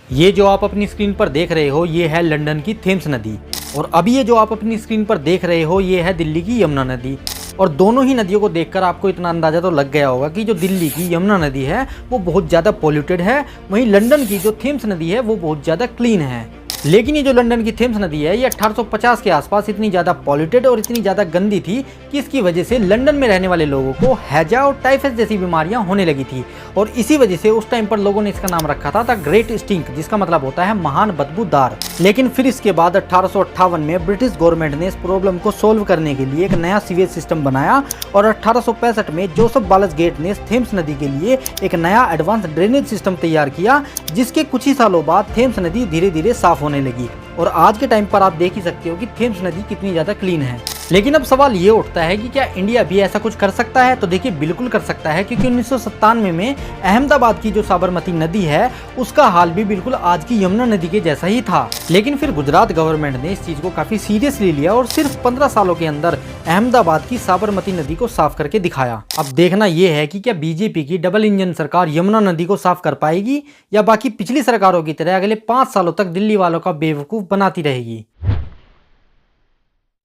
ये जो आप अपनी स्क्रीन पर देख रहे हो ये है लंदन की थेम्स नदी, और अभी ये जो आप अपनी स्क्रीन पर देख रहे हो ये है दिल्ली की यमुना नदी। और दोनों ही नदियों को देखकर आपको इतना अंदाजा तो लग गया होगा कि जो दिल्ली की यमुना नदी है वो बहुत ज़्यादा पॉल्यूटेड है, वहीं लंदन की जो थेम्स नदी है वो बहुत ज़्यादा क्लीन है। लेकिन ये जो लंदन की थेम्स नदी है ये 1850 के आसपास इतनी ज़्यादा पॉल्यूटेड और इतनी ज़्यादा गंदी थी कि इसकी वजह से लंदन में रहने वाले लोगों को हैजा और टाइफस जैसी बीमारियां होने लगी थी, और इसी वजह से उस टाइम पर लोगों ने इसका नाम रखा था द ग्रेट स्टिंक, जिसका मतलब होता है महान बदबूदार। लेकिन फिर इसके बाद 1858 में ब्रिटिश गवर्नमेंट ने इस प्रॉब्लम को सोल्व करने के लिए एक नया सीवेज सिस्टम बनाया, और 1865 में जोसेफ बाल्सगेट ने थेम्स नदी के लिए एक नया एडवांस ड्रेनेज सिस्टम तैयार किया, जिसके कुछ ही सालों बाद थेम्स नदी धीरे धीरे साफ होने लगी। और आज के टाइम पर आप देख ही सकते हो कि थेम्स नदी कितनी ज़्यादा क्लीन है। लेकिन अब सवाल ये उठता है कि क्या इंडिया भी ऐसा कुछ कर सकता है? तो देखिए बिल्कुल कर सकता है, क्योंकि 1997 में अहमदाबाद की जो साबरमती नदी है उसका हाल भी बिल्कुल आज की यमुना नदी के जैसा ही था। लेकिन फिर गुजरात गवर्नमेंट ने इस चीज़ को काफ़ी सीरियसली लिया और सिर्फ 15 सालों के अंदर अहमदाबाद की साबरमती नदी को साफ करके दिखाया। अब देखना यह है कि क्या बीजेपी की डबल इंजन सरकार यमुना नदी को साफ कर पाएगी, या बाकी पिछली सरकारों की तरह अगले 5 सालों तक दिल्ली वालों का बेवकूफ़ बनाती रहेगी।